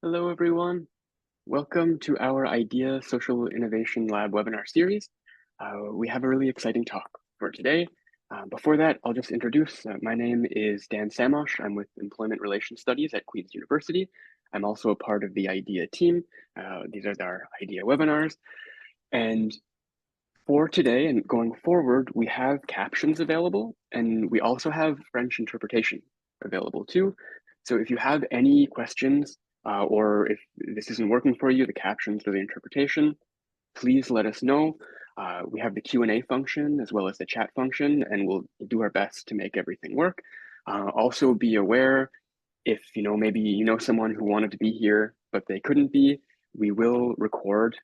Hello, everyone. Welcome to our IDEA Social Innovation Lab webinar series. We have a really exciting talk for today. Before that, I'll just introduce. My name is Dan Samosh. I'm with Employment Relations Studies at Queen's University. I'm also a part of the IDEA team. These are our IDEA webinars. And for today and going forward, we have captions available, and we also have French interpretation available too. So if you have any questions, or if this isn't working for you, the captions or the interpretation, please let us know. We have the Q&A function as well as the chat function, and we'll do our best to make everything work. Also be aware if maybe someone who wanted to be here, but they couldn't be, we will record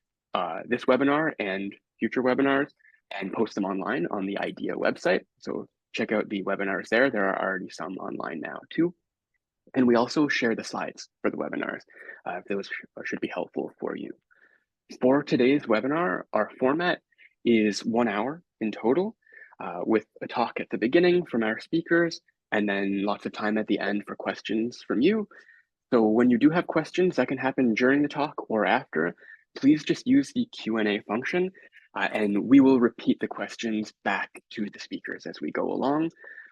this webinar and future webinars and post them online on the IDEA website. So check out the webinars there. There are already some online now too. And we also share the slides for the webinars. If those should be helpful for you. For today's webinar, our format is 1 hour in total, with a talk at the beginning from our speakers, and then lots of time at the end for questions from you. So when you do have questions, that can happen during the talk or after, please just use the Q&A function, and we will repeat the questions back to the speakers as we go along.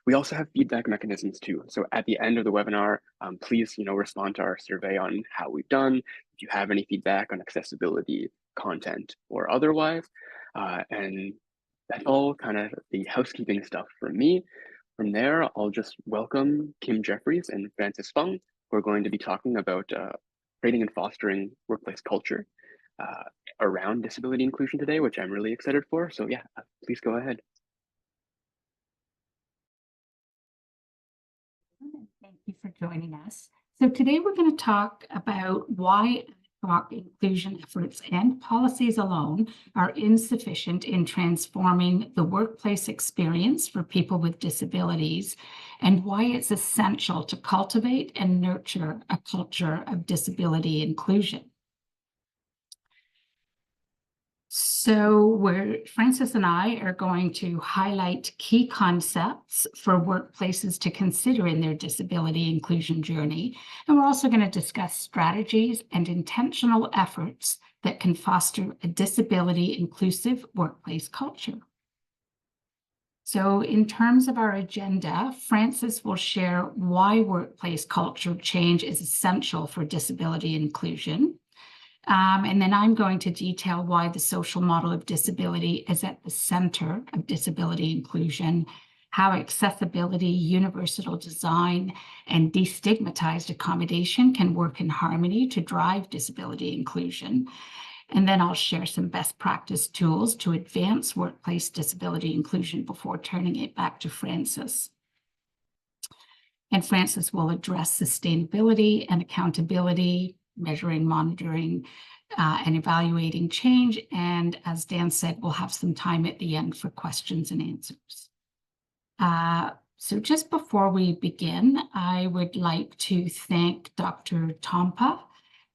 We also have feedback mechanisms too. So at the end of the webinar, please respond to our survey on how we've done, if you have any feedback on accessibility, content, or otherwise. And that's all kind of the housekeeping stuff from me. From there, I'll just welcome Kim Jeffreys and Francis Fung, who are going to be talking about creating and fostering workplace culture around disability inclusion today, which I'm really excited for. So yeah, please go ahead. Thank you for joining us. So today we're going to talk about why inclusion efforts and policies alone are insufficient in transforming the workplace experience for people with disabilities, and why it's essential to cultivate and nurture a culture of disability inclusion. So Francis and I are going to highlight key concepts for workplaces to consider in their disability inclusion journey. And we're also going to discuss strategies and intentional efforts that can foster a disability inclusive workplace culture. So in terms of our agenda, Francis will share why workplace culture change is essential for disability inclusion. And then I'm going to detail why the social model of disability is at the center of disability inclusion, how accessibility, universal design, and destigmatized accommodation can work in harmony to drive disability inclusion. And then I'll share some best practice tools to advance workplace disability inclusion before turning it back to Francis. And Francis will address sustainability and accountability, measuring, monitoring, and evaluating change. And as Dan said, we'll have some time at the end for questions and answers. So just before we begin, I would like to thank Dr. Tompa,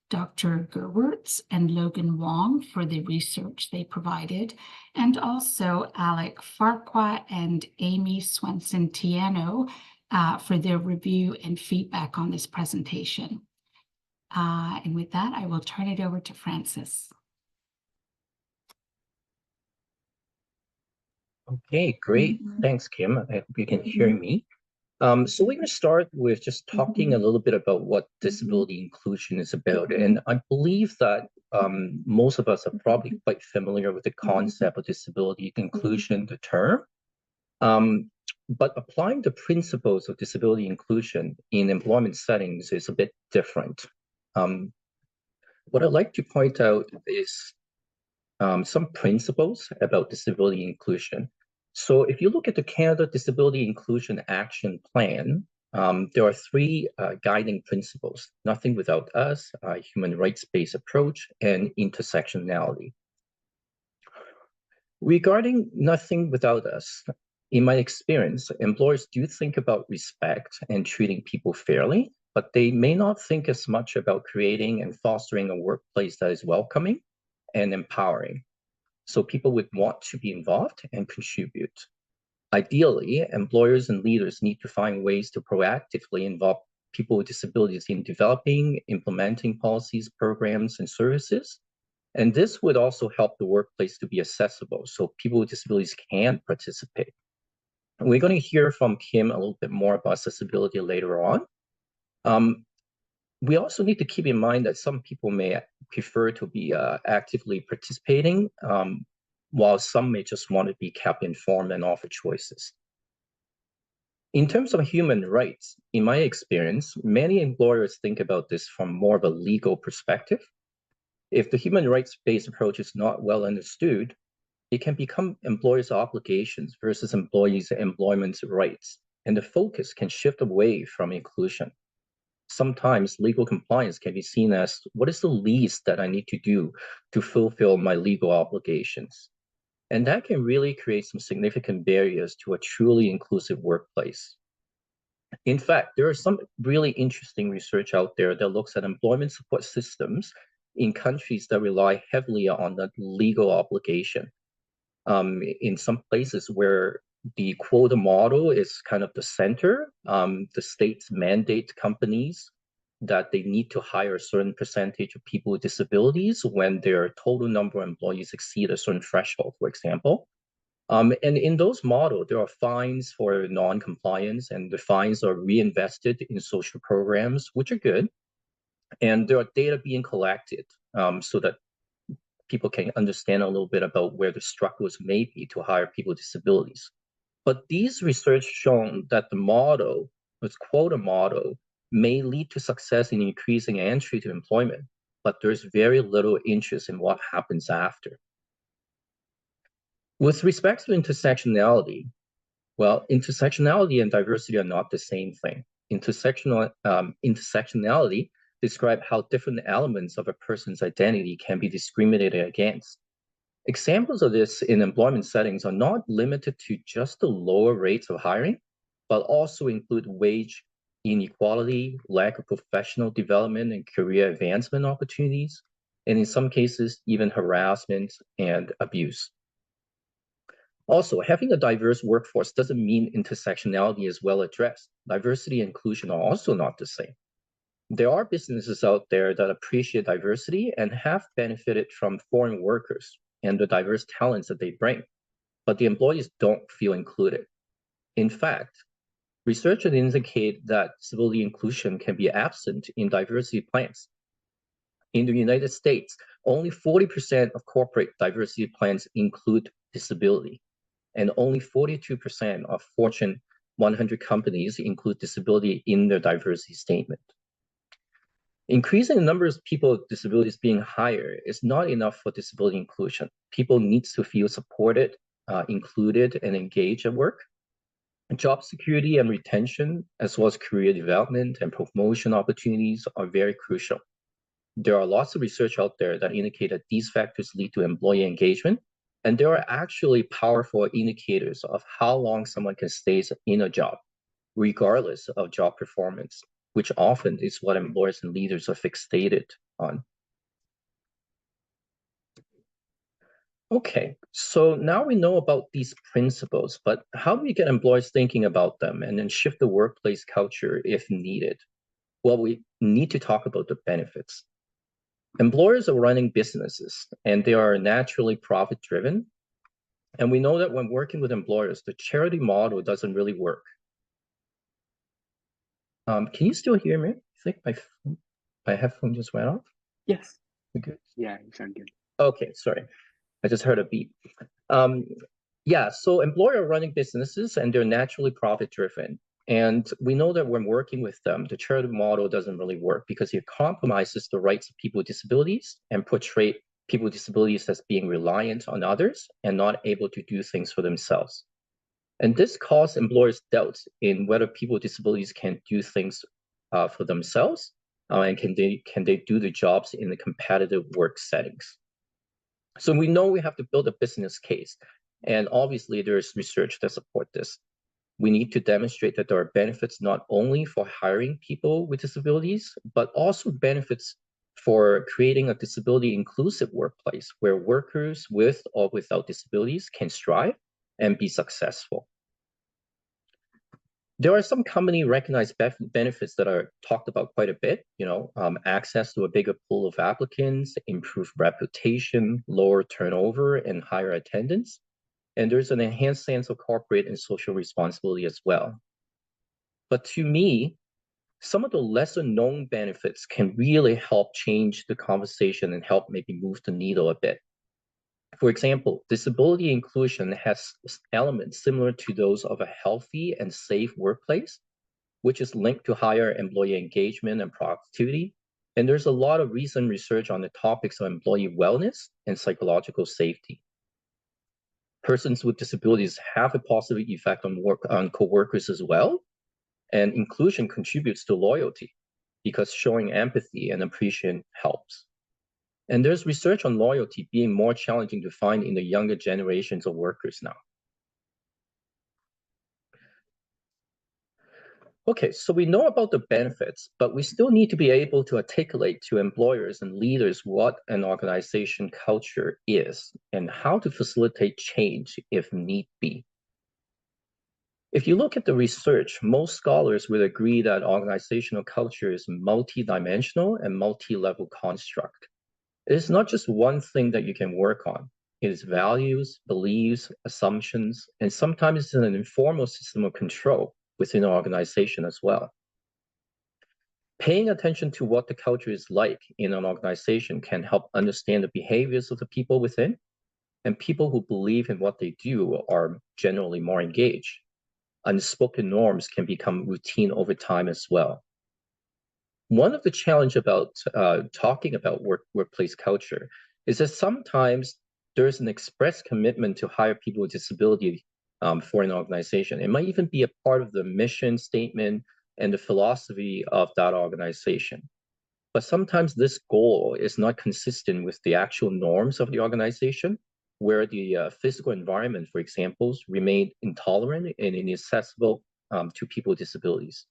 Dr. Gerwertz, and Logan Wong for the research they provided, and also Alec Farquhar and Amy Swenson-Tiano for their review and feedback on this presentation. And with that, I will turn it over to Francis. Okay, great. Thanks, Kim. I hope you can hear me. So we're going to start with just talking a little bit about what disability inclusion is about. And I believe that most of us are probably quite familiar with the concept of disability inclusion, the term. But applying the principles of disability inclusion in employment settings is a bit different. What I'd like to point out is some principles about disability inclusion. So if you look at the Canada Disability Inclusion Action Plan, there are 3 guiding principles: nothing without us, human rights-based approach, and intersectionality. Regarding nothing without us, in my experience, employers do think about respect and treating people fairly, but they may not think as much about creating and fostering a workplace that is welcoming and empowering, so people would want to be involved and contribute. Ideally, employers and leaders need to find ways to proactively involve people with disabilities in developing, implementing policies, programs, and services. And this would also help the workplace to be accessible so people with disabilities can participate. And we're going to hear from Kim a little bit more about accessibility later on. We also need to keep in mind that some people may prefer to be actively participating, while some may just want to be kept informed and offer choices. In terms of human rights, in my experience, many employers think about this from more of a legal perspective. If the human rights-based approach is not well understood, it can become employers' obligations versus employees' employment rights, and the focus can shift away from inclusion. Sometimes legal compliance can be seen as what is the least that I need to do to fulfill my legal obligations. And that can really create some significant barriers to a truly inclusive workplace. In fact, there is some really interesting research out there that looks at employment support systems in countries that rely heavily on the legal obligation. In some places where the quota model is kind of the center, the states mandate companies that they need to hire a certain percentage of people with disabilities when their total number of employees exceed a certain threshold, for example. And in those models, there are fines for non-compliance, and the fines are reinvested in social programs, which are good. And there are data being collected so that people can understand a little bit about where the struggles may be to hire people with disabilities. But these research shown that the model, this quota model, may lead to success in increasing entry to employment, but there's very little interest in what happens after. With respect to intersectionality, well, intersectionality and diversity are not the same thing. Intersectionality describes how different elements of a person's identity can be discriminated against. Examples of this in employment settings are not limited to just the lower rates of hiring, but also include wage inequality, lack of professional development and career advancement opportunities, and in some cases, even harassment and abuse. Also, having a diverse workforce doesn't mean intersectionality is well addressed. Diversity and inclusion are also not the same. There are businesses out there that appreciate diversity and have benefited from foreign workers and the diverse talents that they bring, but the employees don't feel included. In fact, researchers indicate that disability inclusion can be absent in diversity plans. In the United States, only 40% of corporate diversity plans include disability, and only 42% of Fortune 100 companies include disability in their diversity statement. Increasing the number of people with disabilities being higher is not enough for disability inclusion. People need to feel supported, included, and engaged at work. Job security and retention, as well as career development and promotion opportunities, are very crucial. There are lots of research out there that indicate that these factors lead to employee engagement, and there are actually powerful indicators of how long someone can stay in a job, regardless of job performance, which often is what employers and leaders are fixated on. Okay, so now we know about these principles, but how do we get employers thinking about them and then shift the workplace culture if needed? Well, we need to talk about the benefits. Employers are running businesses and they are naturally profit-driven. And we know that when working with employers, the charity model doesn't really work. Can you still hear me? I think my headphone just went off. Yes. Okay. Yeah, you sound good. Okay, sorry. I just heard a beep. Yeah, so employers are running businesses and they're naturally profit-driven. And we know that when working with them, the charity model doesn't really work because it compromises the rights of people with disabilities and portray people with disabilities as being reliant on others and not able to do things for themselves. And this causes employers doubts in whether people with disabilities can do things for themselves and can they do the jobs in the competitive work settings. So we know we have to build a business case. And obviously there's research that support this. We need to demonstrate that there are benefits not only for hiring people with disabilities, but also benefits for creating a disability inclusive workplace where workers with or without disabilities can strive and be successful. There are some commonly recognized benefits that are talked about quite a bit, access to a bigger pool of applicants, improved reputation, lower turnover, and higher attendance. And there's an enhanced sense of corporate and social responsibility as well. But to me, some of the lesser known benefits can really help change the conversation and help maybe move the needle a bit. For example, disability inclusion has elements similar to those of a healthy and safe workplace, which is linked to higher employee engagement and productivity. And there's a lot of recent research on the topics of employee wellness and psychological safety. Persons with disabilities have a positive effect on coworkers as well. And inclusion contributes to loyalty because showing empathy and appreciation helps. And there's research on loyalty being more challenging to find in the younger generations of workers now. Okay, so we know about the benefits, but we still need to be able to articulate to employers and leaders what an organization culture is and how to facilitate change if need be. If you look at the research, most scholars will agree that organizational culture is multidimensional and multi-level construct. It is not just one thing that you can work on. It is values, beliefs, assumptions, and sometimes it's an informal system of control within an organization as well. Paying attention to what the culture is like in an organization can help understand the behaviors of the people within, and people who believe in what they do are generally more engaged. Unspoken norms can become routine over time as well. One of the challenges about talking about workplace culture is that sometimes there's an express commitment to hire people with disability for an organization. It might even be a part of the mission statement and the philosophy of that organization. But sometimes this goal is not consistent with the actual norms of the organization, where the physical environment, for example, remain intolerant and inaccessible to people with disabilities.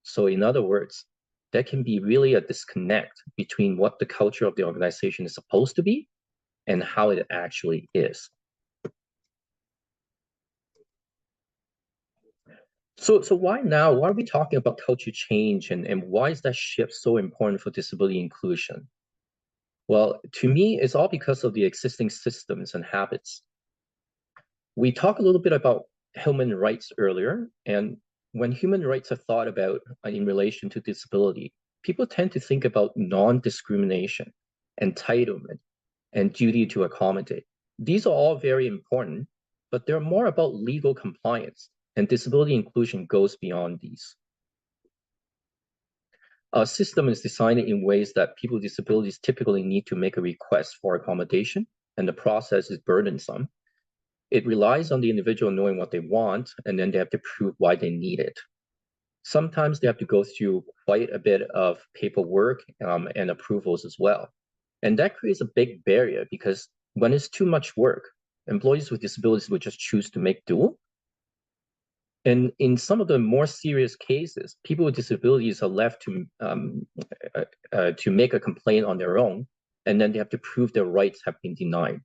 So in other words, there can be really a disconnect between what the culture of the organization is supposed to be and how it actually is. So why now? Why are we talking about culture change and why is that shift so important for disability inclusion? Well, to me, it's all because of the existing systems and habits. We talked a little bit about human rights earlier, and when human rights are thought about in relation to disability, people tend to think about non-discrimination, entitlement, and duty to accommodate. These are all very important, but they're more about legal compliance, and disability inclusion goes beyond these. Our system is designed in ways that people with disabilities typically need to make a request for accommodation, and the process is burdensome. It relies on the individual knowing what they want, and then they have to prove why they need it. Sometimes they have to go through quite a bit of paperwork and approvals as well. And that creates a big barrier because when it's too much work, employees with disabilities will just choose to make do. And in some of the more serious cases, people with disabilities are left to make a complaint on their own, and then they have to prove their rights have been denied.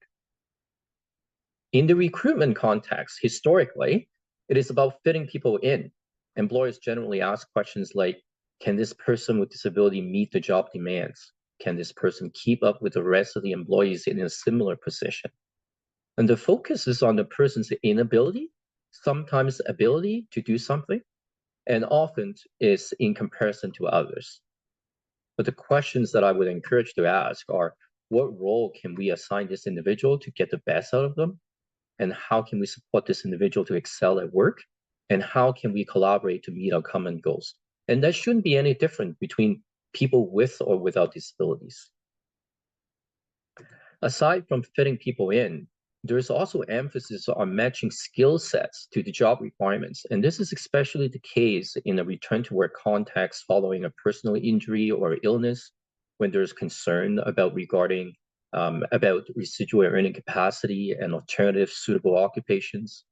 In the recruitment context, historically, it is about fitting people in. Employers generally ask questions like, can this person with disability meet the job demands? Can this person keep up with the rest of the employees in a similar position? And the focus is on the person's inability, sometimes ability to do something, and often is in comparison to others. But the questions that I would encourage to ask are, what role can we assign this individual to get the best out of them? And how can we support this individual to excel at work? And how can we collaborate to meet our common goals? And that shouldn't be any different between people with or without disabilities. Aside from fitting people in, there's also emphasis on matching skill sets to the job requirements. And this is especially the case in a return to work context following a personal injury or illness, when there's concern about residual earning capacity and alternative suitable occupations.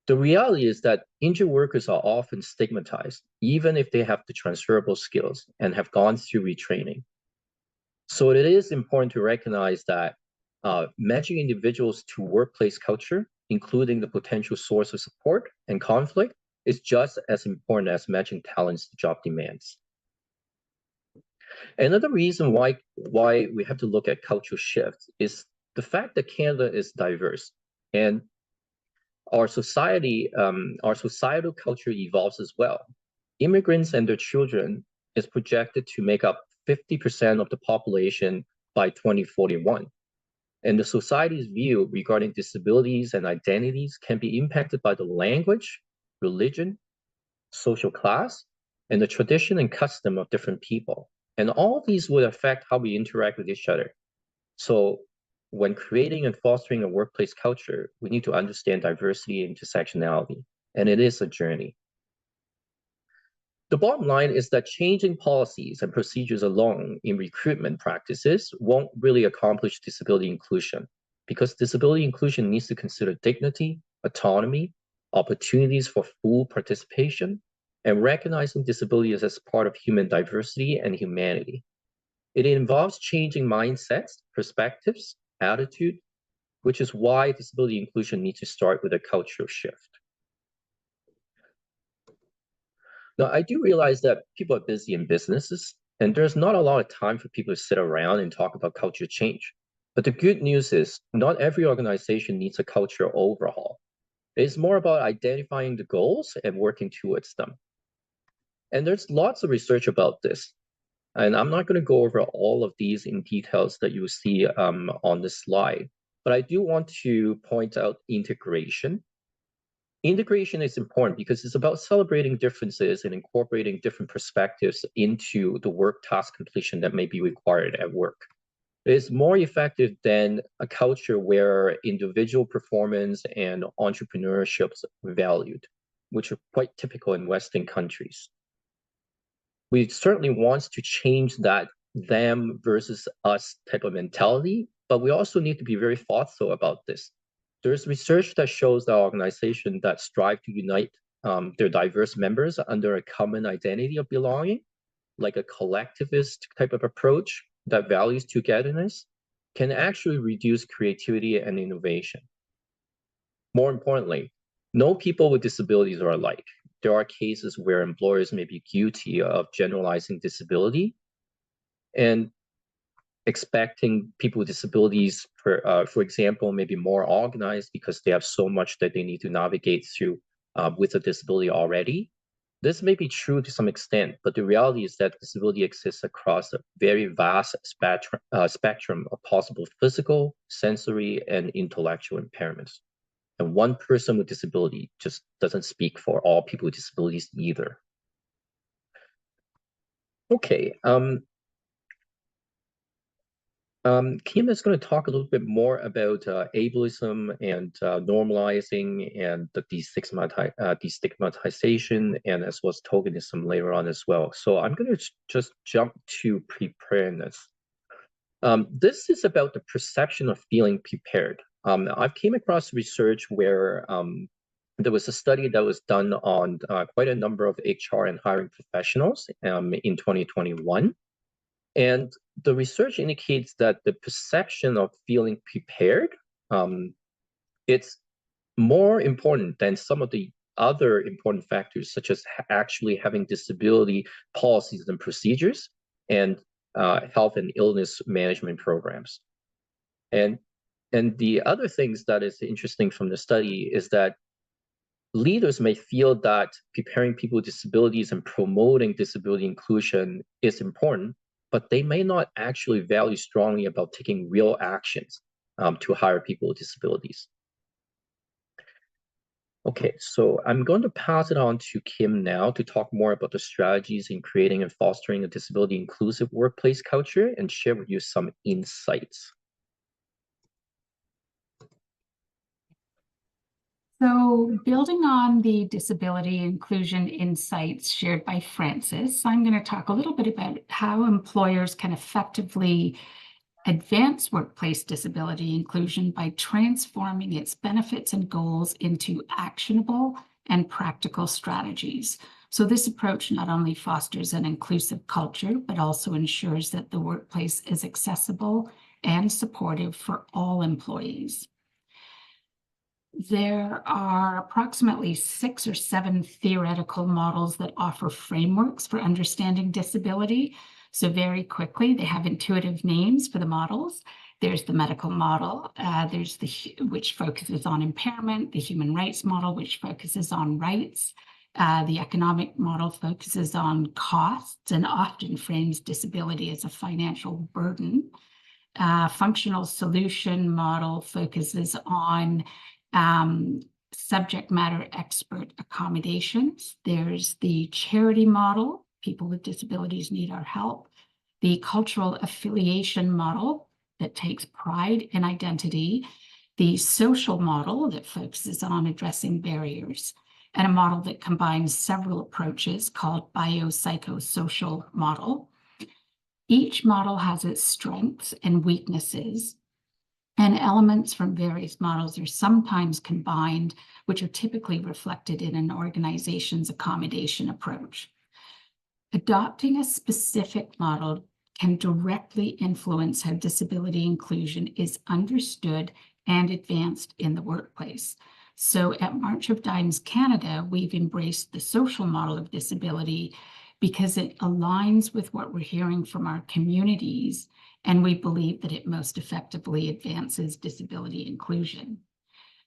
The reality is that injured workers are often stigmatized, even if they have the transferable skills and have gone through retraining. So it is important to recognize that matching individuals to workplace culture, including the potential source of support and conflict, is just as important as matching talents to job demands. Another reason why we have to look at cultural shifts is the fact that Canada is diverse, and our societal culture evolves as well. Immigrants and their children is projected to make up 50% of the population by 2041. And the society's view regarding disabilities and identities can be impacted by the language, religion, social class, and the tradition and custom of different people. And all these would affect how we interact with each other. So when creating and fostering a workplace culture, we need to understand diversity and intersectionality, and it is a journey. The bottom line is that changing policies and procedures alone in recruitment practices won't really accomplish disability inclusion, because disability inclusion needs to consider dignity, autonomy, opportunities for full participation, and recognizing disabilities as part of human diversity and humanity. It involves changing mindsets, perspectives, attitude, which is why disability inclusion needs to start with a cultural shift. Now, I do realize that people are busy in businesses, and there's not a lot of time for people to sit around and talk about culture change. But the good news is not every organization needs a culture overhaul. It's more about identifying the goals and working towards them. And there's lots of research about this. And I'm not going to go over all of these in details that you see on this slide, but I do want to point out integration. Integration is important because it's about celebrating differences and incorporating different perspectives into the work task completion that may be required at work. It is more effective than a culture where individual performance and entrepreneurship is valued, which are quite typical in Western countries. We certainly want to change that them versus us type of mentality, but we also need to be very thoughtful about this. There's research that shows that organizations that strive to unite their diverse members under a common identity of belonging, like a collectivist type of approach that values togetherness, can actually reduce creativity and innovation. More importantly, no people with disabilities are alike. There are cases where employers may be guilty of generalizing disability and expecting people with disabilities, for example, may be more organized because they have so much that they need to navigate through with a disability already. This may be true to some extent, but the reality is that disability exists across a very vast spectrum of possible physical, sensory, and intellectual impairments. And one person with disability just doesn't speak for all people with disabilities either. Okay, Kim is going to talk a little bit more about ableism and normalizing and the destigmatization, and as well as tokenism later on as well. So I'm going to just jump to preparedness. This is about the perception of feeling prepared. I've came across research where there was a study that was done on quite a number of HR and hiring professionals in 2021. And the research indicates that the perception of feeling prepared, it's more important than some of the other important factors, such as actually having disability policies and procedures and health and illness management programs. And the other things that is interesting from the study is that leaders may feel that preparing people with disabilities and promoting disability inclusion is important, but they may not actually value strongly about taking real actions to hire people with disabilities. Okay, so I'm going to pass it on to Kim now to talk more about the strategies in creating and fostering a disability inclusive workplace culture and share with you some insights. So building on the disability inclusion insights shared by Francis, I'm going to talk a little bit about how employers can effectively advance workplace disability inclusion by transforming its benefits and goals into actionable and practical strategies. So this approach not only fosters an inclusive culture, but also ensures that the workplace is accessible and supportive for all employees. There are approximately 6 or 7 theoretical models that offer frameworks for understanding disability. So very quickly, they have intuitive names for the models. There's the medical model, there's which focuses on impairment, the human rights model, which focuses on rights. The economic model focuses on costs and often frames disability as a financial burden. Functional solution model focuses on subject matter expert accommodations. There's the charity model, people with disabilities need our help. The cultural affiliation model that takes pride in identity. The social model that focuses on addressing barriers, and a model that combines several approaches called biopsychosocial model. Each model has its strengths and weaknesses, and elements from various models are sometimes combined, which are typically reflected in an organization's accommodation approach. Adopting a specific model can directly influence how disability inclusion is understood and advanced in the workplace. So at March of Dimes Canada, we've embraced the social model of disability because it aligns with what we're hearing from our communities, and we believe that it most effectively advances disability inclusion.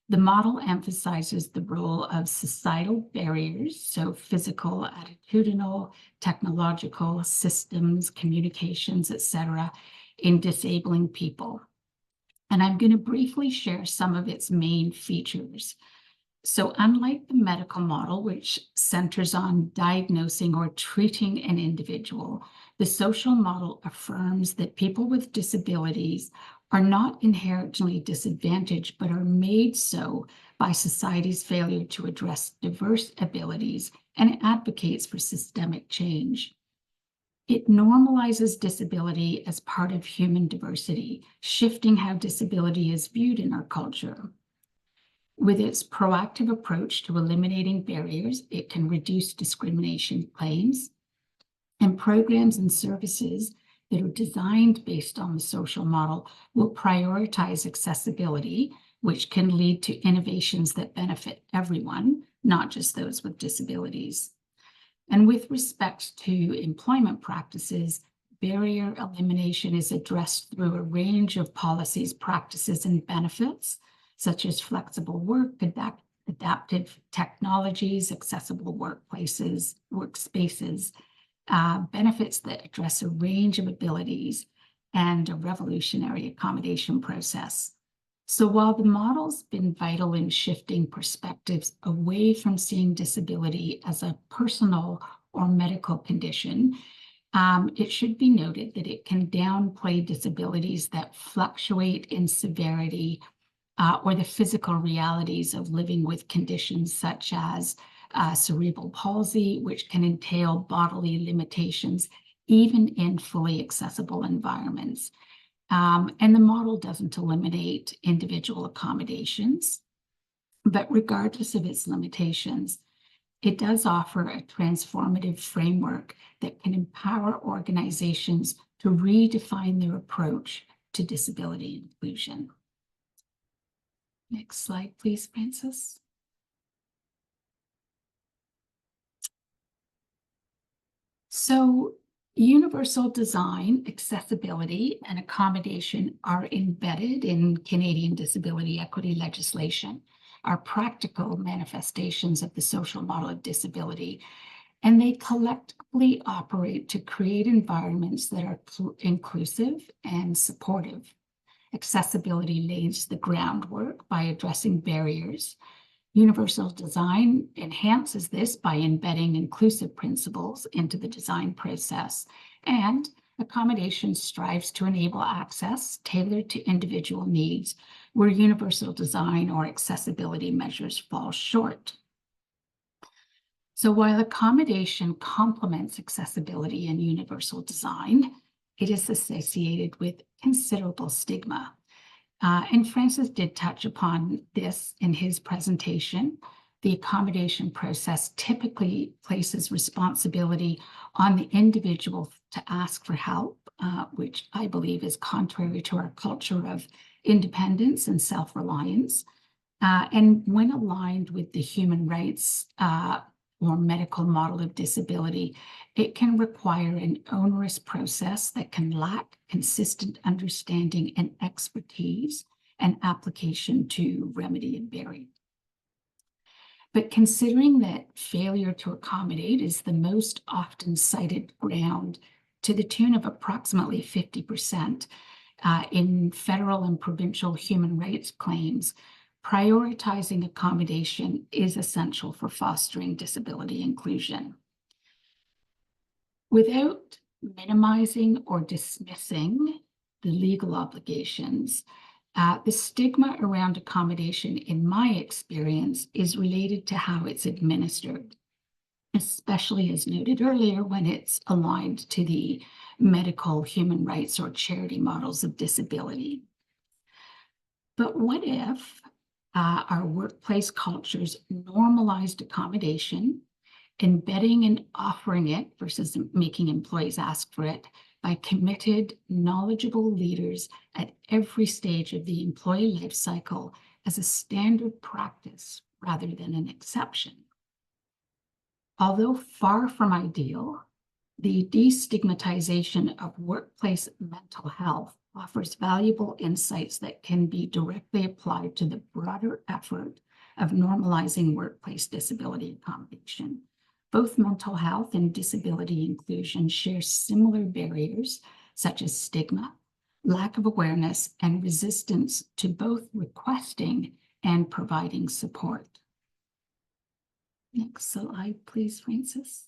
The model emphasizes the role of societal barriers, so physical, attitudinal, technological, systems, communications, etc., in disabling people. And I'm going to briefly share some of its main features. So unlike the medical model, which centers on diagnosing or treating an individual, the social model affirms that people with disabilities are not inherently disadvantaged, but are made so by society's failure to address diverse abilities, and it advocates for systemic change. It normalizes disability as part of human diversity, shifting how disability is viewed in our culture. With its proactive approach to eliminating barriers, it can reduce discrimination claims, and programs and services that are designed based on the social model will prioritize accessibility, which can lead to innovations that benefit everyone, not just those with disabilities. And with respect to employment practices, barrier elimination is addressed through a range of policies, practices, and benefits, such as flexible work, adaptive technologies, accessible workplaces, workspaces, benefits that address a range of abilities, and a revolutionary accommodation process. So while the model's been vital in shifting perspectives away from seeing disability as a personal or medical condition, it should be noted that it can downplay disabilities that fluctuate in severity or the physical realities of living with conditions such as cerebral palsy, which can entail bodily limitations, even in fully accessible environments. And the model doesn't eliminate individual accommodations, but regardless of its limitations, it does offer a transformative framework that can empower organizations to redefine their approach to disability inclusion. Next slide, please, Francis. So universal design, accessibility, and accommodation are embedded in Canadian disability equity legislation, are practical manifestations of the social model of disability, and they collectively operate to create environments that are inclusive and supportive. Accessibility lays the groundwork by addressing barriers. Universal design enhances this by embedding inclusive principles into the design process, and accommodation strives to enable access tailored to individual needs where universal design or accessibility measures fall short. So while accommodation complements accessibility and universal design, it is associated with considerable stigma. And Francis did touch upon this in his presentation. The accommodation process typically places responsibility on the individual to ask for help, which I believe is contrary to our culture of independence and self-reliance. And when aligned with the human rights or medical model of disability, it can require an onerous process that can lack consistent understanding and expertise and application to remedy and barrier. But considering that failure to accommodate is the most often cited ground to the tune of approximately 50% in federal and provincial human rights claims, prioritizing accommodation is essential for fostering disability inclusion. Without minimizing or dismissing the legal obligations, the stigma around accommodation, in my experience, is related to how it's administered, especially as noted earlier when it's aligned to the medical, human rights, or charity models of disability. But what if our workplace cultures normalized accommodation, embedding and offering it versus making employees ask for it by committed, knowledgeable leaders at every stage of the employee life cycle as a standard practice rather than an exception? Although far from ideal, the destigmatization of workplace mental health offers valuable insights that can be directly applied to the broader effort of normalizing workplace disability accommodation. Both mental health and disability inclusion share similar barriers, such as stigma, lack of awareness, and resistance to both requesting and providing support. Next slide, please, Francis.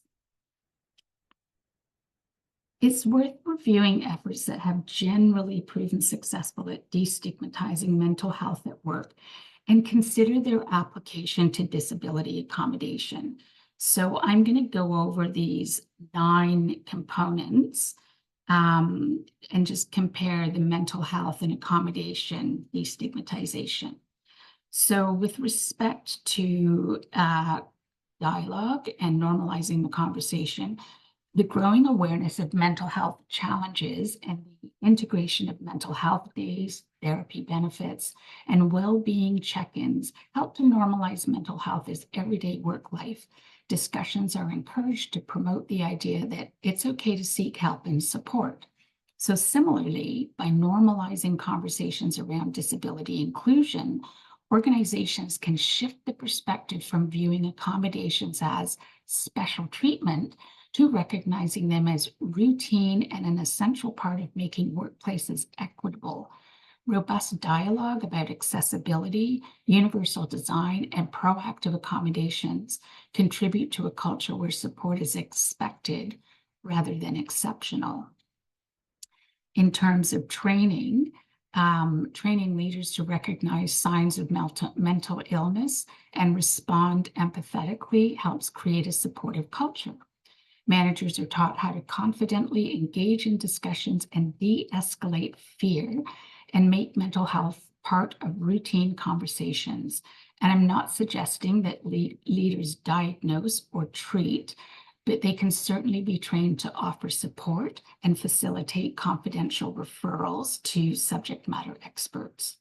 It's worth reviewing efforts that have generally proven successful at destigmatizing mental health at work and consider their application to disability accommodation. So I'm going to go over these 9 components and just compare the mental health and accommodation destigmatization. So with respect to dialogue and normalizing the conversation, the growing awareness of mental health challenges and the integration of mental health days, therapy benefits, and well-being check-ins help to normalize mental health as everyday work life. Discussions are encouraged to promote the idea that it's okay to seek help and support. So similarly, by normalizing conversations around disability inclusion, organizations can shift the perspective from viewing accommodations as special treatment to recognizing them as routine and an essential part of making workplaces equitable. Robust dialogue about accessibility, universal design, and proactive accommodations contribute to a culture where support is expected rather than exceptional. In terms of training, training leaders to recognize signs of mental illness and respond empathetically helps create a supportive culture. Managers are taught how to confidently engage in discussions and de-escalate fear and make mental health part of routine conversations. And I'm not suggesting that leaders diagnose or treat, but they can certainly be trained to offer support and facilitate confidential referrals to subject matter experts.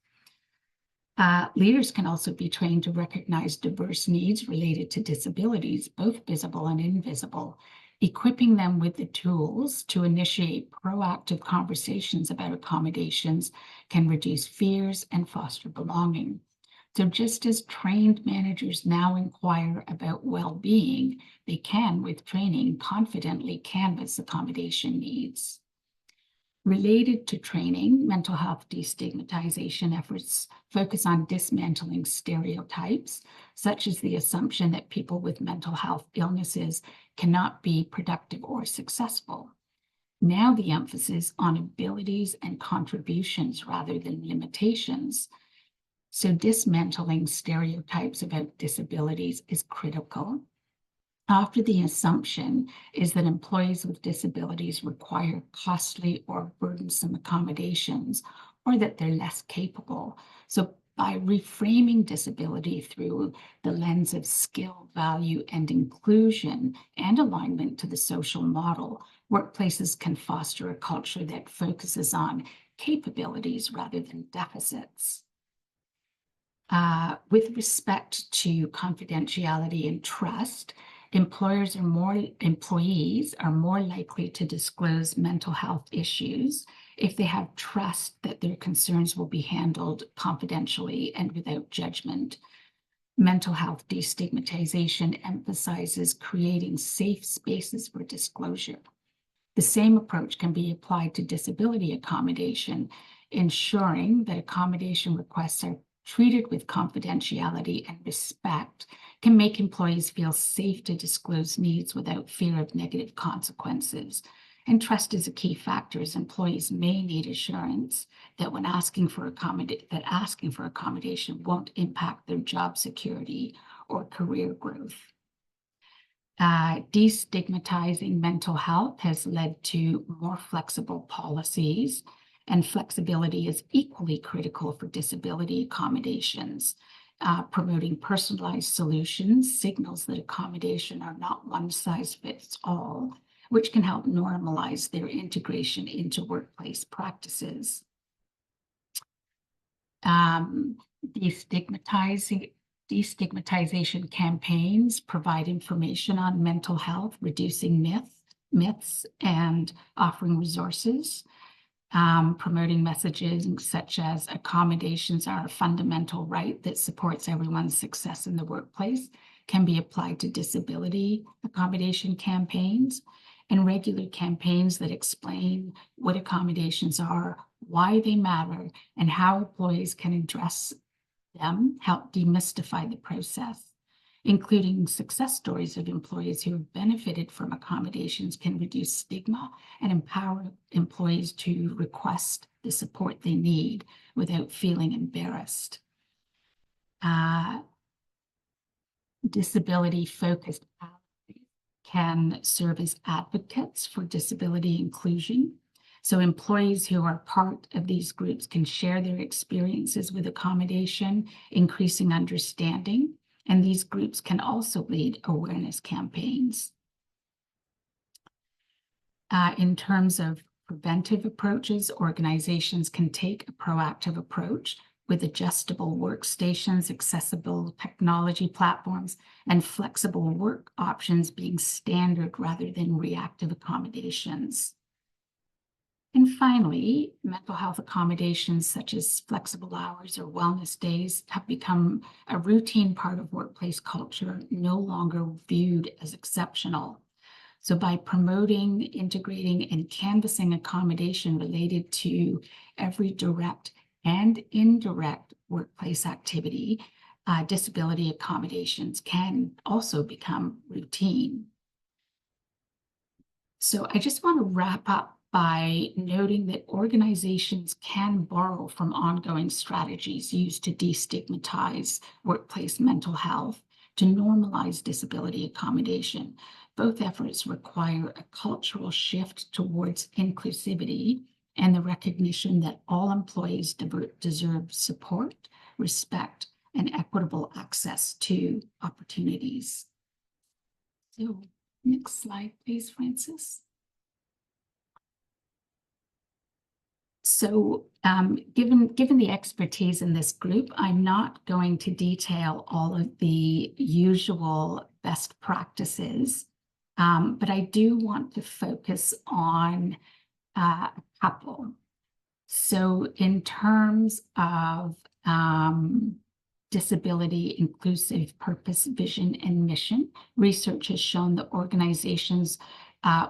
Leaders can also be trained to recognize diverse needs related to disabilities, both visible and invisible. Equipping them with the tools to initiate proactive conversations about accommodations can reduce fears and foster belonging. So just as trained managers now inquire about well-being, they can, with training, confidently canvass accommodation needs. Related to training, mental health destigmatization efforts focus on dismantling stereotypes, such as the assumption that people with mental health illnesses cannot be productive or successful. Now the emphasis on abilities and contributions rather than limitations. So dismantling stereotypes about disabilities is critical. Often the assumption is that employees with disabilities require costly or burdensome accommodations, or that they're less capable. So by reframing disability through the lens of skill, value, and inclusion and alignment to the social model, workplaces can foster a culture that focuses on capabilities rather than deficits. With respect to confidentiality and trust, employees are more likely to disclose mental health issues if they have trust that their concerns will be handled confidentially and without judgment. Mental health destigmatization emphasizes creating safe spaces for disclosure. The same approach can be applied to disability accommodation, ensuring that accommodation requests are treated with confidentiality and respect can make employees feel safe to disclose needs without fear of negative consequences. And trust is a key factor, as employees may need assurance that when asking for accommodation won't impact their job security or career growth. Destigmatizing mental health has led to more flexible policies, and flexibility is equally critical for disability accommodations. Promoting personalized solutions signals that accommodation are not one size fits all, which can help normalize their integration into workplace practices. Destigmatization campaigns provide information on mental health, reducing myths, and offering resources. Promoting messages such as accommodations are a fundamental right that supports everyone's success in the workplace can be applied to disability accommodation campaigns, and regular campaigns that explain what accommodations are, why they matter, and how employees can address them help demystify the process. Including success stories of employees who have benefited from accommodations can reduce stigma and empower employees to request the support they need without feeling embarrassed. Disability-focused allies can serve as advocates for disability inclusion. So employees who are part of these groups can share their experiences with accommodation, increasing understanding. And these groups can also lead awareness campaigns. In terms of preventive approaches, organizations can take a proactive approach with adjustable workstations, accessible technology platforms, and flexible work options being standard rather than reactive accommodations. And finally, mental health accommodations such as flexible hours or wellness days have become a routine part of workplace culture, no longer viewed as exceptional. So by promoting, integrating, and canvassing accommodation related to every direct and indirect workplace activity, disability accommodations can also become routine. So I just want to wrap up by noting that organizations can borrow from ongoing strategies used to destigmatize workplace mental health to normalize disability accommodation. Both efforts require a cultural shift towards inclusivity and the recognition that all employees deserve support, respect, and equitable access to opportunities. So, next slide, please, Francis. So given the expertise in this group, I'm not going to detail all of the usual best practices, but I do want to focus on a couple. So in terms of disability inclusive purpose, vision, and mission, research has shown that organizations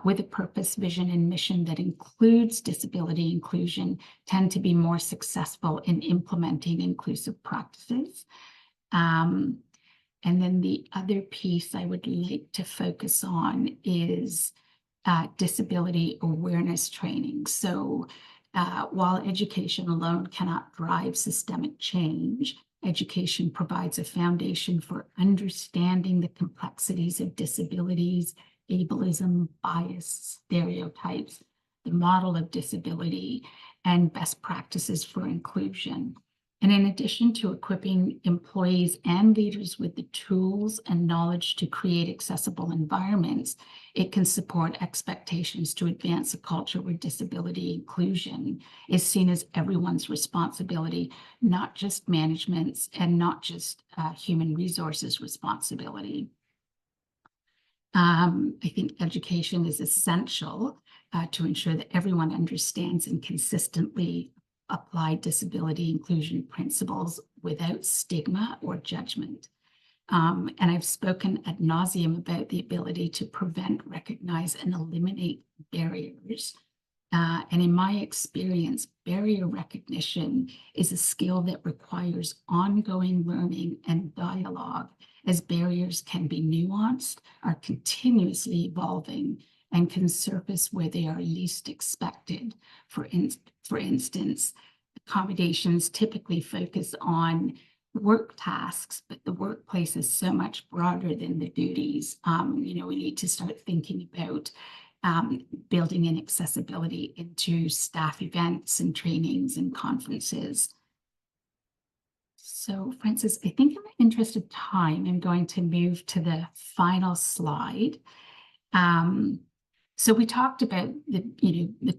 with a purpose, vision, and mission that includes disability inclusion tend to be more successful in implementing inclusive practices. And then the other piece I would like to focus on is disability awareness training. So while education alone cannot drive systemic change, education provides a foundation for understanding the complexities of disabilities, ableism, bias, stereotypes, the model of disability, and best practices for inclusion. And in addition to equipping employees and leaders with the tools and knowledge to create accessible environments, it can support expectations to advance a culture where disability inclusion is seen as everyone's responsibility, not just management's and not just human resources responsibility. I think education is essential to ensure that everyone understands and consistently apply disability inclusion principles without stigma or judgment. And I've spoken ad nauseum about the ability to prevent, recognize, and eliminate barriers. And in my experience, barrier recognition is a skill that requires ongoing learning and dialogue, as barriers can be nuanced, are continuously evolving, and can surface where they are least expected. For instance, accommodations typically focus on work tasks, but the workplace is so much broader than the duties. We need to start thinking about building in accessibility into staff events and trainings and conferences. So, Francis, I think in the interest of time, I'm going to move to the final slide. So we talked about the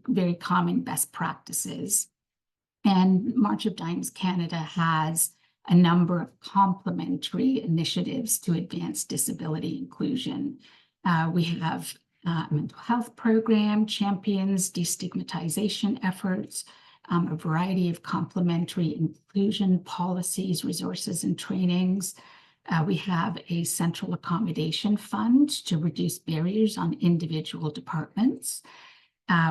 very common best practices, and March of Dimes Canada has a number of complementary initiatives to advance disability inclusion. We have a mental health program, champions destigmatization efforts, a variety of complementary inclusion policies, resources, and trainings. We have a central accommodation fund to reduce barriers on individual departments.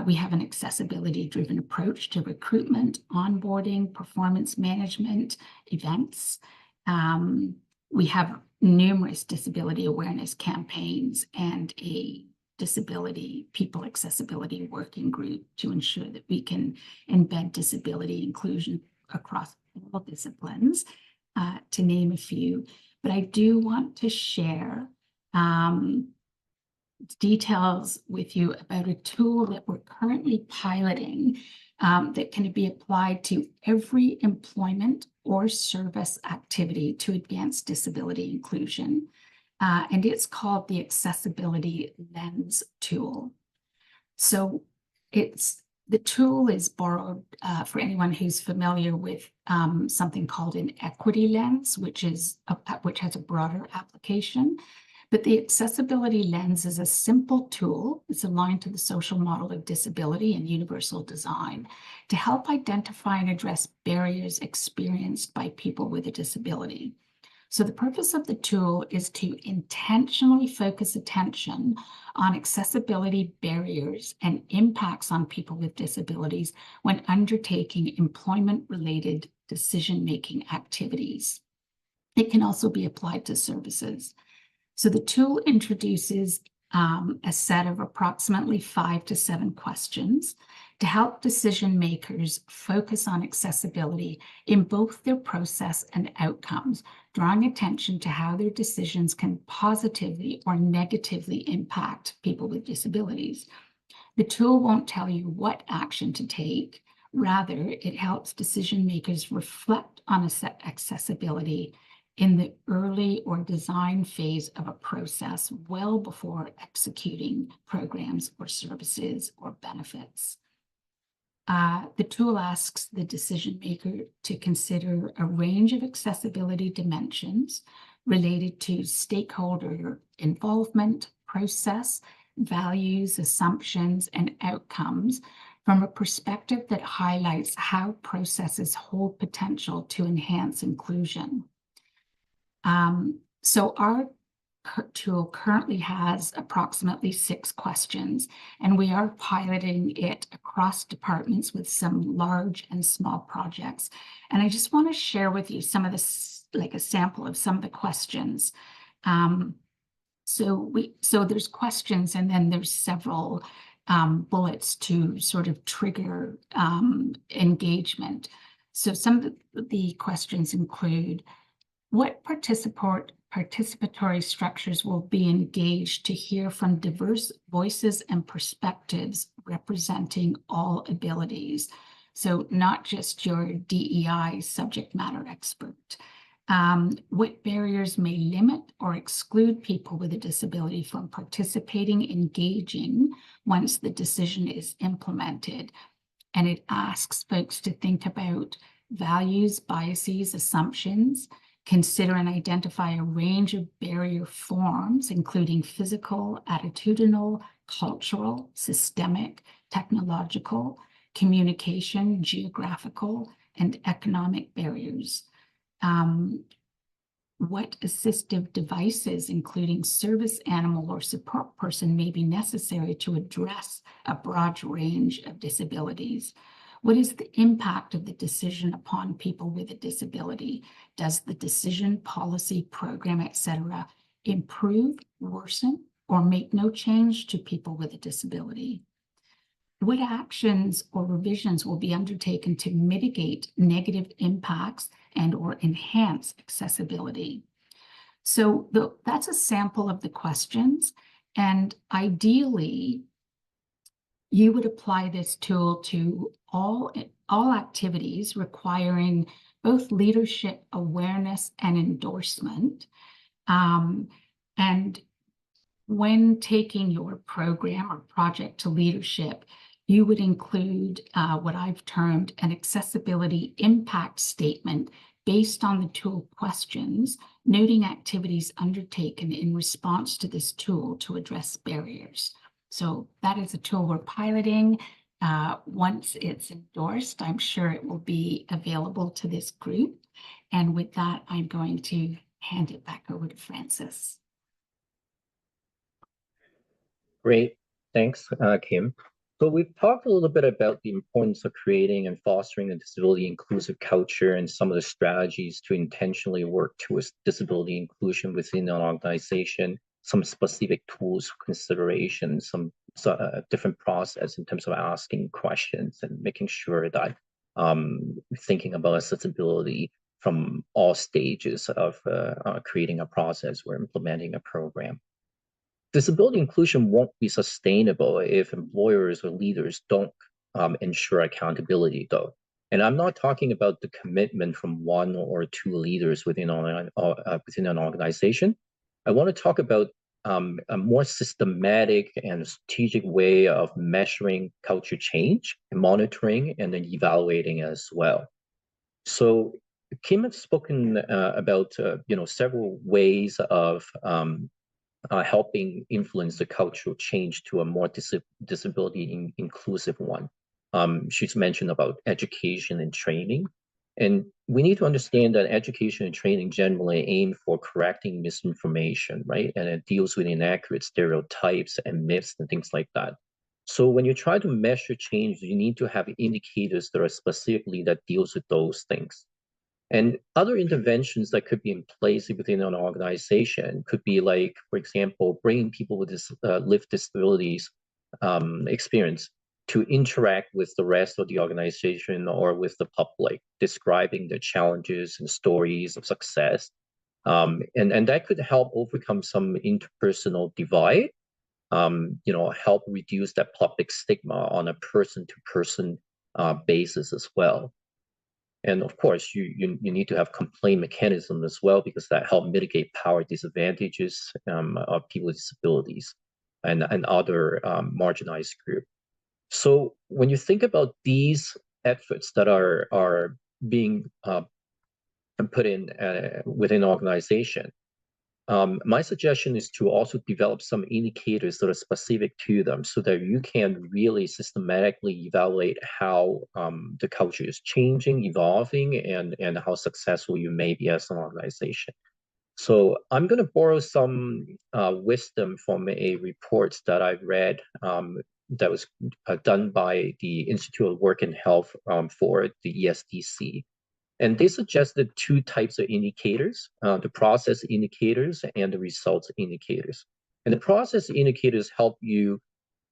We have an accessibility-driven approach to recruitment, onboarding, performance management, events. We have numerous disability awareness campaigns and a people accessibility working group to ensure that we can embed disability inclusion across all disciplines, to name a few. But I do want to share details with you about a tool that we're currently piloting that can be applied to every employment or service activity to advance disability inclusion. And it's called the Accessibility Lens tool. So the tool is borrowed for anyone who's familiar with something called an equity lens, which has a broader application. But the accessibility lens is a simple tool. It's aligned to the social model of disability and universal design to help identify and address barriers experienced by people with a disability. So the purpose of the tool is to intentionally focus attention on accessibility barriers and impacts on people with disabilities when undertaking employment-related decision-making activities. It can also be applied to services. So the tool introduces a set of approximately 5 to 7 questions to help decision makers focus on accessibility in both their process and outcomes, drawing attention to how their decisions can positively or negatively impact people with disabilities. The tool won't tell you what action to take. Rather, it helps decision makers reflect on accessibility in the early or design phase of a process, well before executing programs or services or benefits. The tool asks the decision maker to consider a range of accessibility dimensions related to stakeholder involvement, process, values, assumptions, and outcomes from a perspective that highlights how processes hold potential to enhance inclusion. So our tool currently has approximately 6 questions, and we are piloting it across departments with some large and small projects. And I just want to share with you some of this, like a sample of some of the questions. So there's questions, and then there's several bullets to sort of trigger engagement. So some of the questions include: what participatory structures will be engaged to hear from diverse voices and perspectives representing all abilities? So not just your DEI subject matter expert. What barriers may limit or exclude people with a disability from participating, engaging once the decision is implemented. And it asks folks to think about values, biases, assumptions, consider and identify a range of barrier forms, including physical, attitudinal, cultural, systemic, technological, communication, geographical, and economic barriers. What assistive devices, including service animal or support person, may be necessary to address a broad range of disabilities? What is the impact of the decision upon people with a disability? Does the decision, policy, program, etc., improve, worsen, or make no change to people with a disability? What actions or revisions will be undertaken to mitigate negative impacts and or enhance accessibility? So that's a sample of the questions. And ideally, you would apply this tool to all activities requiring both leadership, awareness, and endorsement. And when taking your program or project to leadership, you would include what I've termed an accessibility impact statement based on the tool questions, noting activities undertaken in response to this tool to address barriers. So that is a tool we're piloting. Once it's endorsed, I'm sure it will be available to this group. And with that, I'm going to hand it back over to Francis. Great. Thanks, Kim. So we've talked a little bit about the importance of creating and fostering a disability inclusive culture and some of the strategies to intentionally work towards disability inclusion within an organization, some specific tools, considerations, some different process in terms of asking questions and making sure that thinking about accessibility from all stages of creating a process or implementing a program. Disability inclusion won't be sustainable if employers or leaders don't ensure accountability, though. And I'm not talking about the commitment from one or two leaders within an organization. I want to talk about a more systematic and strategic way of measuring culture change, and monitoring, and then evaluating as well. So Kim has spoken about several ways of helping influence the cultural change to a more disability inclusive one. She's mentioned about education and training. And we need to understand that education and training generally aim for correcting misinformation, right? And it deals with inaccurate stereotypes and myths and things like that. So when you try to measure change, you need to have indicators that are specifically that deals with those things. And other interventions that could be in place within an organization could be like, for example, bringing people with lived disabilities experience to interact with the rest of the organization or with the public, describing the challenges and stories of success. And that could help overcome some interpersonal divide, help reduce that public stigma on a person-to-person basis as well. And of course, you need to have complaint mechanism as well, because that help mitigate power disadvantages of people with disabilities and other marginalized groups. So when you think about these efforts that are being put in within an organization, my suggestion is to also develop some indicators that are specific to them so that you can really systematically evaluate how the culture is changing, evolving, and how successful you may be as an organization. So I'm going to borrow some wisdom from a report that I've read that was done by the Institute of Work and Health for the ESDC. And they suggested two types of indicators, the process indicators and the results indicators. And the process indicators help you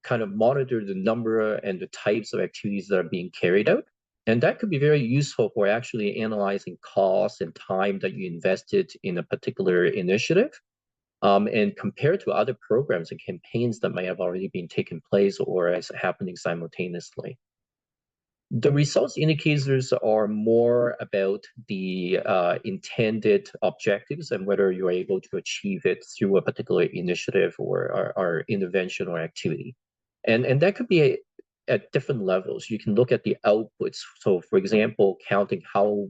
kind of monitor the number and the types of activities that are being carried out. And that could be very useful for actually analyzing costs and time that you invested in a particular initiative, and compared to other programs and campaigns that may have already been taken place or as happening simultaneously. The results indicators are more about the intended objectives and whether you're able to achieve it through a particular initiative or intervention or activity. And that could be at different levels. You can look at the outputs. So for example, counting how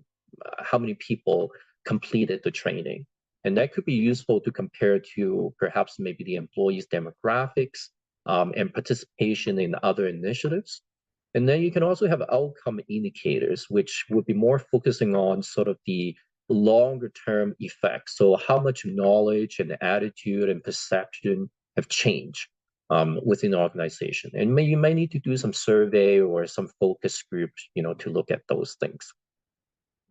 many people completed the training. And that could be useful to compare to perhaps maybe the employees' demographics and participation in other initiatives. And then you can also have outcome indicators, which would be more focusing on sort of the longer term effects. So how much knowledge and attitude and perception have changed within the organization. And you may need to do some survey or some focus groups, to look at those things.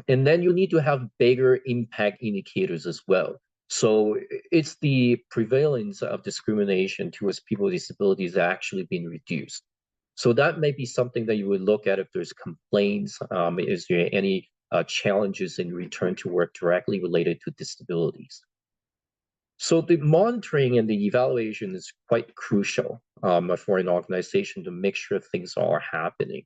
And then you need to have bigger impact indicators as well. So it's the prevalence of discrimination towards people with disabilities actually being reduced. So that may be something that you would look at if there's complaints. Is there any challenges in return to work directly related to disabilities? So the monitoring and the evaluation is quite crucial for an organization to make sure things are happening.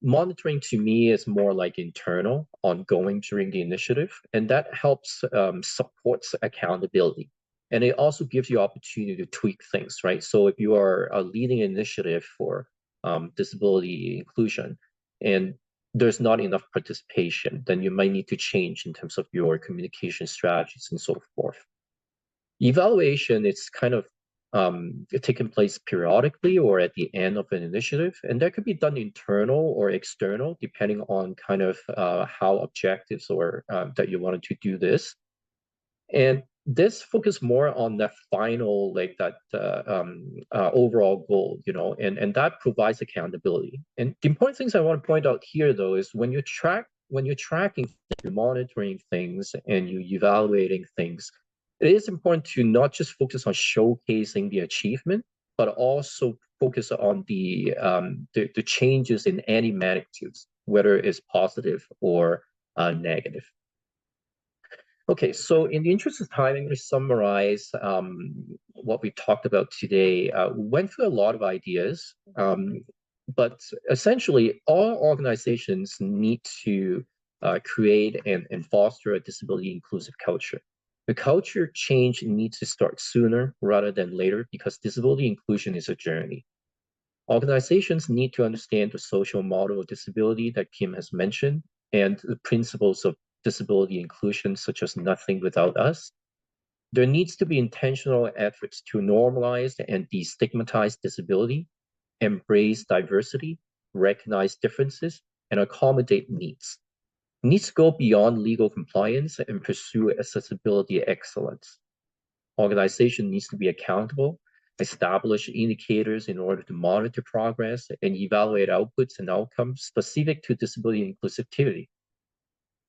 Monitoring to me is more like internal, ongoing during the initiative, and that helps supports accountability. And it also gives you opportunity to tweak things, right? So if you are a leading initiative for disability inclusion and there's not enough participation, then you might need to change in terms of your communication strategies and so forth. Evaluation, it's kind of taking place periodically or at the end of an initiative, and that could be done internal or external, depending on kind of how objectives or that you wanted to do this. And this focus more on the final, like that overall goal, and that provides accountability. And the important things I want to point out here, though, is when you're tracking, you're monitoring things, and you're evaluating things, it is important to not just focus on showcasing the achievement, but also focus on the changes in any magnitudes, whether it's positive or negative. Okay, so in the interest of time, I'm going to summarize what we talked about today. We went through a lot of ideas, but essentially all organizations need to create and foster a disability inclusive culture. The culture change needs to start sooner rather than later because disability inclusion is a journey. Organizations need to understand the social model of disability that Kim has mentioned and the principles of disability inclusion, such as nothing without us. There needs to be intentional efforts to normalize and destigmatize disability, embrace diversity, recognize differences, and accommodate needs. Needs to go beyond legal compliance and pursue accessibility excellence. Organization needs to be accountable, establish indicators in order to monitor progress and evaluate outputs and outcomes specific to disability inclusivity.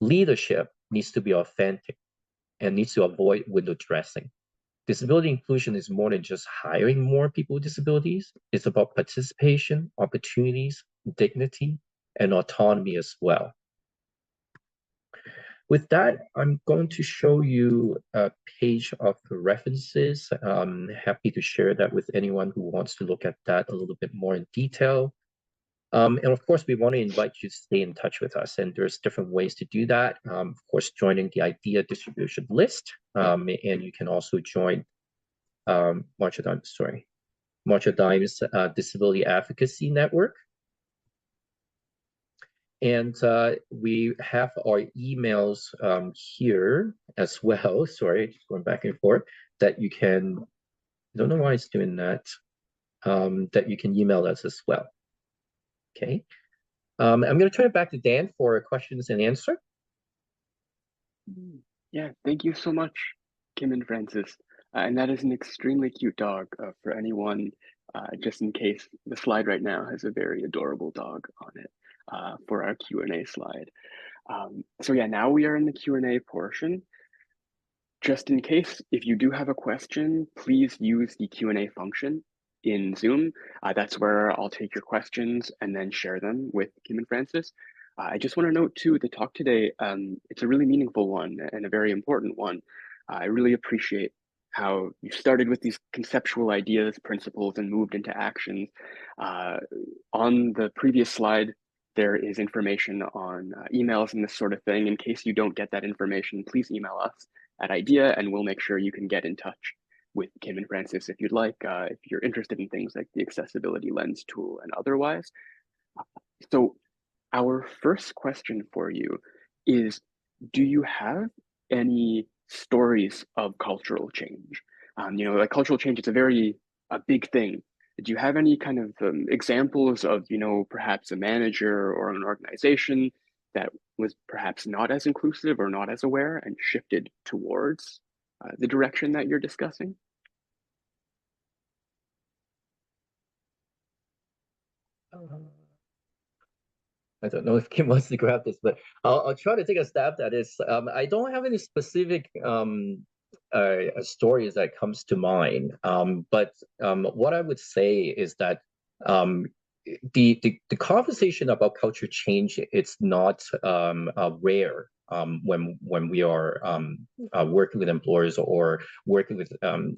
Leadership needs to be authentic and needs to avoid window dressing. Disability inclusion is more than just hiring more people with disabilities. It's about participation, opportunities, dignity, and autonomy as well. With that, I'm going to show you a page of references. I'm happy to share that with anyone who wants to look at that a little bit more in detail. And of course, we want to invite you to stay in touch with us. And there's different ways to do that. Of course, joining the idea distribution list. And you can also join Marcia Dime's Disability Advocacy Network. And we have our emails here as well. Sorry, just going back and forth, that you can, I don't know why it's doing that, that you can email us as well. Okay. I'm going to turn it back to Dan for questions and answer. Yeah, thank you so much, Kim and Francis. And that is an extremely cute dog for anyone, just in case the slide right now has a very adorable dog on it for our Q&A slide. So yeah, now we are in the Q&A portion. Just in case, if you do have a question, please use the Q&A function in Zoom. That's where I'll take your questions and then share them with Kim and Francis. I just want to note too, the talk today, it's a really meaningful one and a very important one. I really appreciate how you started with these conceptual ideas, principles, and moved into actions. On the previous slide, there is information on emails and this sort of thing. In case you don't get that information, please email us at IDEA, and we'll make sure you can get in touch with Kim and Francis if you'd like, if you're interested in things like the accessibility lens tool and otherwise. So our first question for you is, do you have any stories of cultural change? Like cultural change is a big thing. Do you have any kind of examples of, perhaps a manager or an organization that was perhaps not as inclusive or not as aware and shifted towards the direction that you're discussing? I don't know if Kim wants to grab this, but I'll try to take a stab at this. I don't have any specific stories that comes to mind, but what I would say is that the conversation about culture change, it's not rare when we are working with employers or working with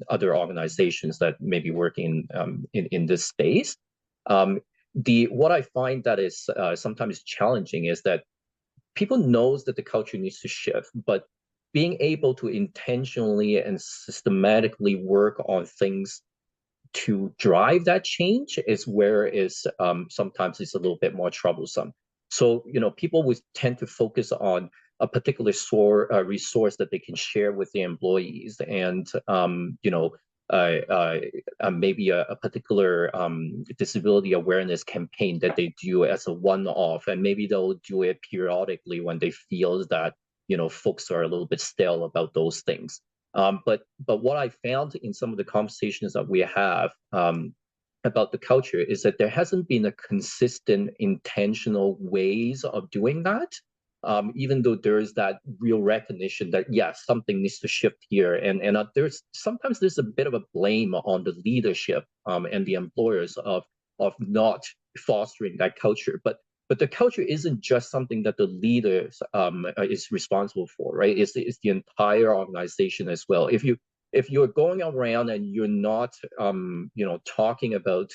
other organizations that may be working in this space. What I find that is sometimes challenging is that people knows that the culture needs to shift, but being able to intentionally and systematically work on things to drive that change is where is sometimes it's a little bit more troublesome. So, people would tend to focus on a particular resource that they can share with the employees, and maybe a particular disability awareness campaign that they do as a one-off, and maybe they'll do it periodically when they feel that folks are a little bit stale about those things. But what I found in some of the conversations that we have about the culture is that there hasn't been a consistent, intentional ways of doing that. Even though there is that real recognition that yes, something needs to shift here, and there's sometimes a bit of a blame on the leadership and the employers of not fostering that culture. But the culture isn't just something that the leaders is responsible for, right? It's the entire organization as well. If you're going around and you're not talking about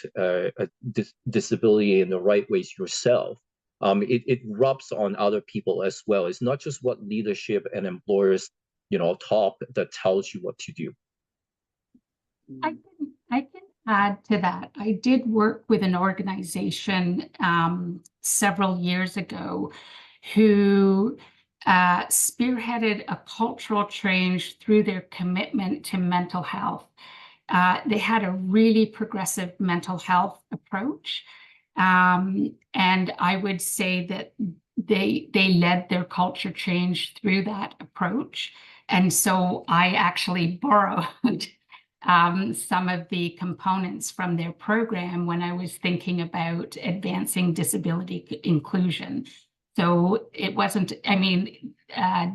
disability in the right ways yourself, it rubs on other people as well. It's not just what leadership and employers, top that tells you what to do. I can add to that. I did work with an organization several years ago who spearheaded a cultural change through their commitment to mental health. They had a really progressive mental health approach. And I would say that they led their culture change through that approach. And so I actually borrowed some of the components from their program when I was thinking about advancing disability inclusion. So it wasn't,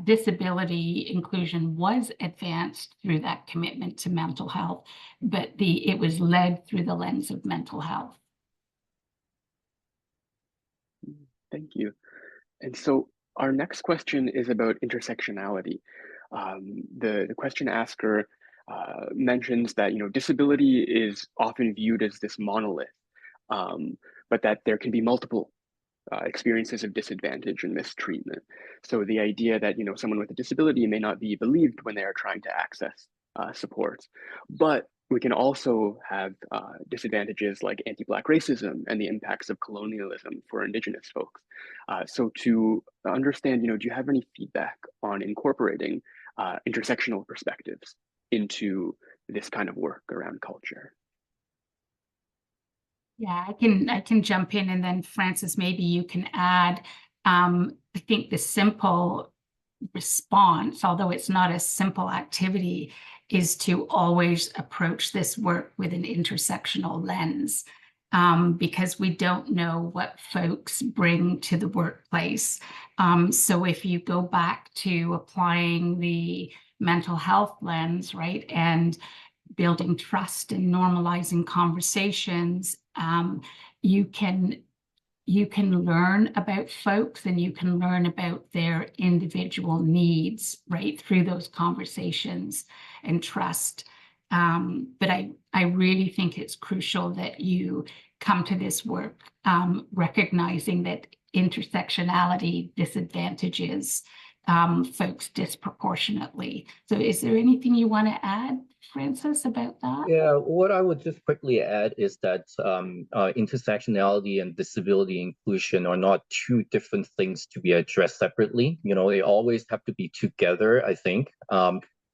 disability inclusion was advanced through that commitment to mental health, but it was led through the lens of mental health. Thank you. And so our next question is about intersectionality. The question asker mentions that disability is often viewed as this monolith, but that there can be multiple experiences of disadvantage and mistreatment. So the idea that someone with a disability may not be believed when they are trying to access supports, but we can also have disadvantages like anti-Black racism and the impacts of colonialism for Indigenous folks. So to understand, do you have any feedback on incorporating intersectional perspectives into this kind of work around culture? Yeah, I can jump in, and then Francis, maybe you can add. I think the simple response, although it's not a simple activity, is to always approach this work with an intersectional lens, because we don't know what folks bring to the workplace. So if you go back to applying the mental health lens, right, and building trust and normalizing conversations, you can learn about folks, and you can learn about their individual needs, right, through those conversations and trust. But I really think it's crucial that you come to this work recognizing that intersectionality disadvantages folks disproportionately. So is there anything you want to add, Francis, about that? Yeah, what I would just quickly add is that intersectionality and disability inclusion are not two different things to be addressed separately. You know, they always have to be together, I think.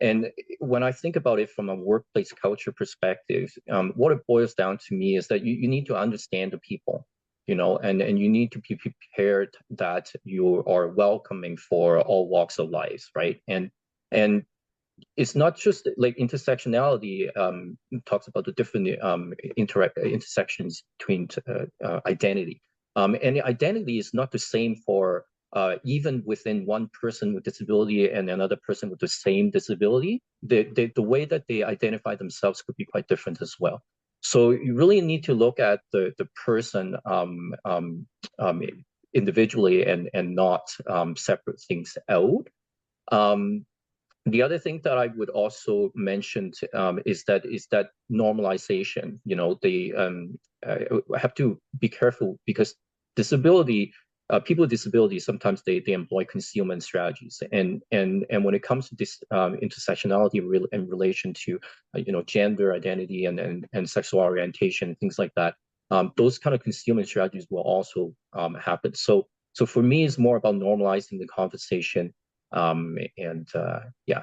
And when I think about it from a workplace culture perspective, what it boils down to me is that you need to understand the people, you know, and you need to be prepared that you are welcoming for all walks of life, right? And it's not just like intersectionality talks about the different intersections between identity. And identity is not the same for even within one person with disability and another person with the same disability. The way that they identify themselves could be quite different as well. So you really need to look at the person individually and not separate things out. The other thing that I would also mention is that normalization. You know, they have to be careful because disability, people with disabilities, sometimes they employ concealment strategies, and when it comes to this intersectionality in relation to you know, gender identity and sexual orientation, things like that, those kind of concealment strategies will also happen. So for me, it's more about normalizing the conversation. Yeah.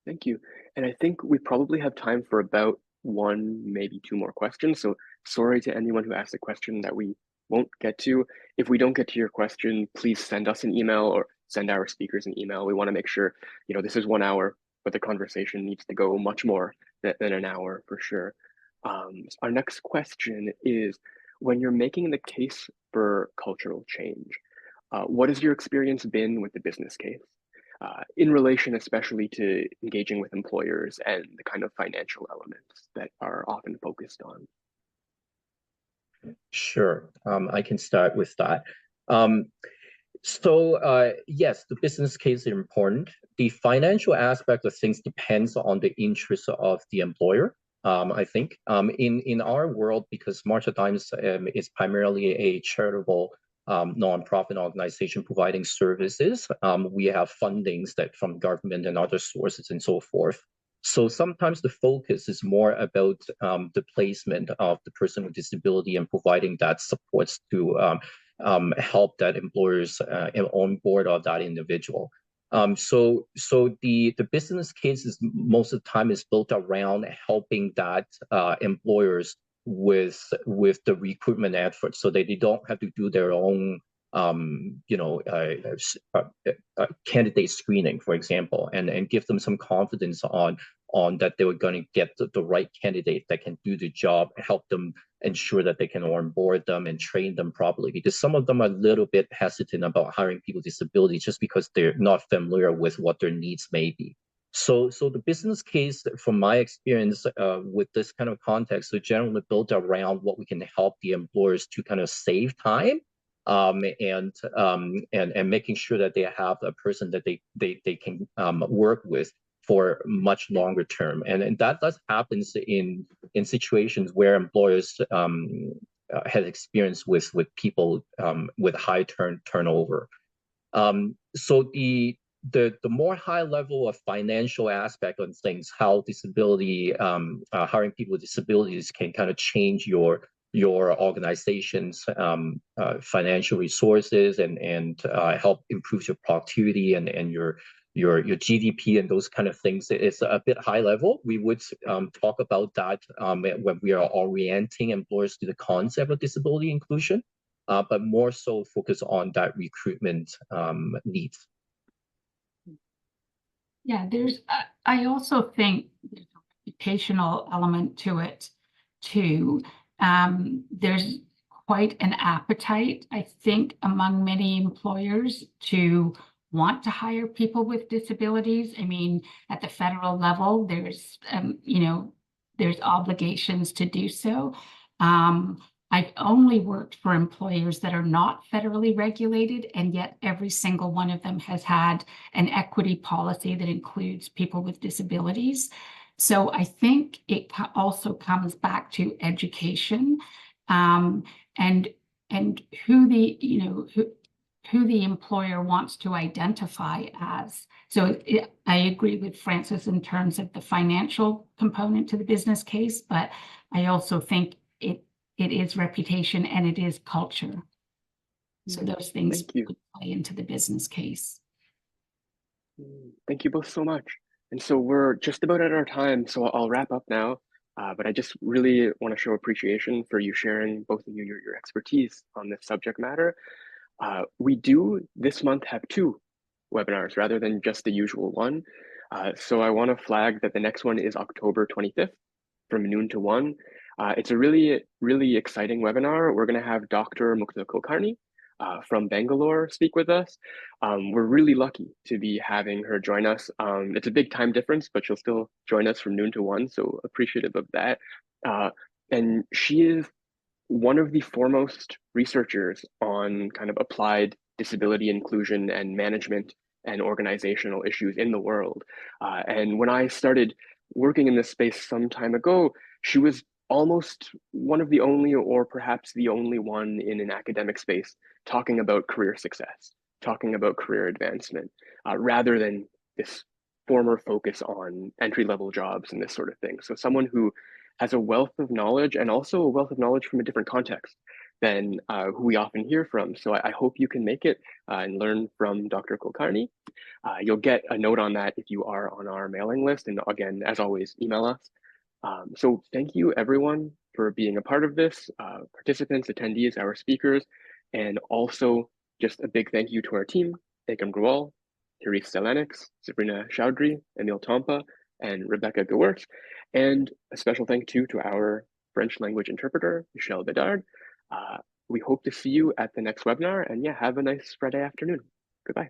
Thank you. And I think we probably have time for about one, maybe two more questions. So sorry to anyone who asked a question that we won't get to. If we don't get to your question, please send us an email or send our speakers an email. We want to make sure, you know, this is 1 hour, but the conversation needs to go much more than an hour for sure. Our next question is, when you're making the case for cultural change, what has your experience been with the business case? In relation especially to engaging with employers and the kind of financial elements that are often focused on? Sure, I can start with that. Yes, the business case is important. The financial aspect of things depends on the interest of the employer. I think in our world, because March Times is primarily a charitable nonprofit organization providing services, we have fundings that from government and other sources and so forth. So sometimes the focus is more about the placement of the person with disability and providing that supports to help that employers on board of that individual. So the business case is most of the time is built around helping that employers with the recruitment effort, so that they don't have to do their own candidate screening, for example, and give them some confidence on that they were going to get the right candidate that can do the job, help them ensure that they can onboard them and train them properly, because some of them are a little bit hesitant about hiring people with disabilities just because they're not familiar with what their needs may be. So the business case, from my experience with this kind of context, is generally built around what we can help the employers to kind of save time and making sure that they have a person that they can work with for much longer term, and that does happens in situations where employers had experience with people with high turnover. So the more high level of financial aspect on things, how disability hiring people with disabilities can kind of change your organization's financial resources and help improve your productivity and your GDP and those kind of things. It's a bit high level. We would talk about that when we are orienting employers to the concept of disability inclusion, but more so focus on that recruitment needs. Yeah, I also think there's a reputational element to it too. There's quite an appetite, I think, among many employers to want to hire people with disabilities. I mean, at the federal level, there's there's obligations to do so. I've only worked for employers that are not federally regulated, and yet every single one of them has had an equity policy that includes people with disabilities. So I think it also comes back to education. And and who the employer wants to identify as. So I agree with Francis in terms of the financial component to the business case, but I also think it is reputation and it is culture. So those things would play into the business case. Thank you both so much. And so we're just about at our time, so I'll wrap up now. But I just really want to show appreciation for you sharing, both of you, your expertise on this subject matter. We do this month have 2 webinars rather than just the usual one. So I want to flag that the next one is October 25th from noon to 1. It's a really, really exciting webinar. We're going to have Dr. Mukta Kulkarni from Bangalore speak with us. We're really lucky to be having her join us. It's a big time difference, but she'll still join us from noon to 1, so appreciative of that. And she is one of the foremost researchers on kind of applied disability inclusion and management and organizational issues in the world. And when I started working in this space some time ago, she was almost one of the only, or perhaps the only one in an academic space talking about career success, talking about career advancement, rather than this former focus on entry-level jobs and this sort of thing. So someone who has a wealth of knowledge, and also a wealth of knowledge from a different context than who we often hear from. So I hope you can make it and learn from Dr. Kulkarni. You'll get a note on that if you are on our mailing list. And again, as always, email us. So thank you everyone for being a part of this, participants, attendees, our speakers, and also just a big thank you to our team, Ekam Grual, Therese Selenix, Sabrina Chaudhry, Emil Tompa, and Rebecca Gewirtz. And a special thank you to our French language interpreter, Michelle Bedard. We hope to see you at the next webinar, and yeah, have a nice Friday afternoon. Goodbye.